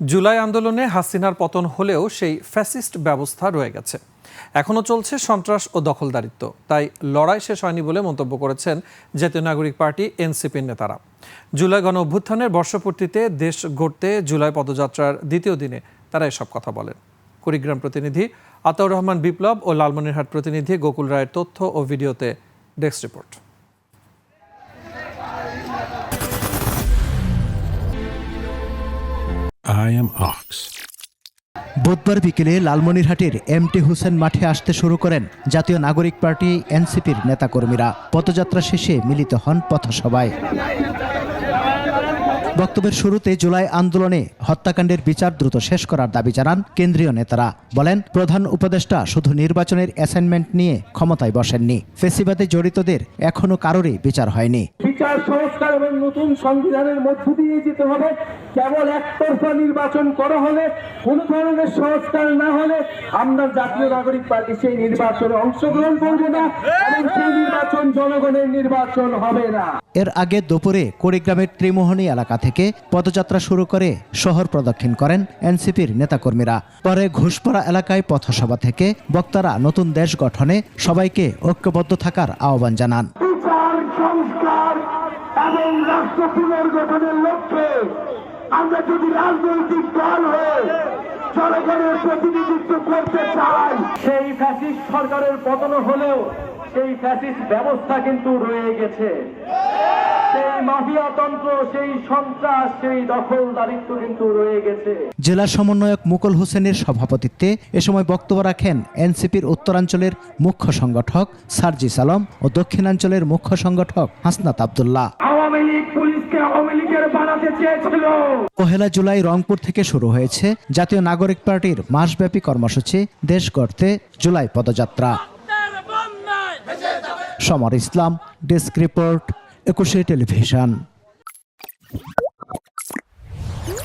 জুলাই আন্দোলনে হাসিনার পতন হলেও সেই ফ্যাসিস্ট ব্যবস্থা রয়ে গেছে। এখনও চলছে সন্ত্রাস ও দখলদারিত্ব। তাই লড়াই শেষ হয়নি বলে মন্তব্য করেছেন জাতীয় নাগরিক পার্টি এনসিপির নেতারা। জুলাই গণ অভ্যুত্থানের বর্ষপূর্তিতে দেশ গড়তে জুলাই পদযাত্রার দ্বিতীয় দিনে তারা এসব কথা বলেন। কুড়িগ্রাম প্রতিনিধি আতাউর রহমান বিপ্লব ও লালমনিরহাট প্রতিনিধি গোকুল রায়ের তথ্য ও ভিডিওতে ডেস্ক রিপোর্ট। বুধবার বিকেলে লালমনিরহাটের এমটি হুসেন মাঠে আসতে শুরু করেন জাতীয় নাগরিক পার্টি এনসিপির নেতাকর্মীরা। পদযাত্রা শেষে মিলিত হন পথসভায়। বক্তব্যের শুরুতে জুলাই আন্দোলনে হত্যাকাণ্ডের বিচার দ্রুত শেষ করার দাবি জানান কেন্দ্রীয় নেতারা। বলেন, প্রধান উপদেষ্টা শুধু নির্বাচনের অ্যাসাইনমেন্ট নিয়ে ক্ষমতায় বসেননি, ফেসিবাদে জড়িতদের এখনো কারোরই বিচার হয়নি। বিচার সংস্কার এবং নতুন সংবিধানের মধ্য দিয়ে যেতে হবে। কেবল একতরফা নির্বাচন করা হলে, কোনো ধরনের সংস্কার না হলে আমরা জাতীয় নাগরিক পার্টি সেই নির্বাচনে অংশগ্রহণ করব না এবং সেই নির্বাচন জনগণের নির্বাচন হবে না। এর আগে দুপুরে কুড়িগ্রামের ত্রিমোহনী এলাকা থেকে পদযাত্রা শুরু করে শহর প্রদক্ষিণ করেন এনসিপির নেতাকর্মীরা। পরে ঘুষপাড়া এলাকায় পথসভা থেকে বক্তারা নতুন দেশ গঠনে সবাইকে ঐক্যবদ্ধ থাকার আহ্বান জানান। সংস্কার এবং রাষ্ট্র পুনর্গঠনের লক্ষ্যে আমরা যদি রাজনৈতিক দল হয়ে জনগণের প্রতিনিধিত্ব করতে চাই, সেই ফ্যাসিস্ট সরকারের পতন হলেও সেই ফ্যাসিস্ট ব্যবস্থা কিন্তু রয়ে গেছে। সেই মাফিয়াতন্ত্র, সেই সন্ত্রাস, সেই দখলদারিত্ব কিন্তু রয়ে গেছে। জেলা সমন্বয়ক মুকুল হোসেনের সভাপতিত্বে এ সময় বক্তব্য রাখেন এনসিপির উত্তরাঞ্চলের মুখ্য সংগঠক সার্জিস আলম ও দক্ষিণাঞ্চলের মুখ্য সংগঠক হাসনাত আব্দুল্লাহ। আওয়ামী লীগ পুলিশকে আওয়ামী লীগের বানাতে চেয়েছিল। 1 জুলাই রংপুর থেকে শুরু হয়েছে জাতীয় নাগরিক পার্টির মাসব্যাপী কর্মসূচি দেশ গড়তে জুলাই পদযাত্রা। সমর ইসলাম, ডেস্ক রিপোর্ট, 21 টেলিভিশন।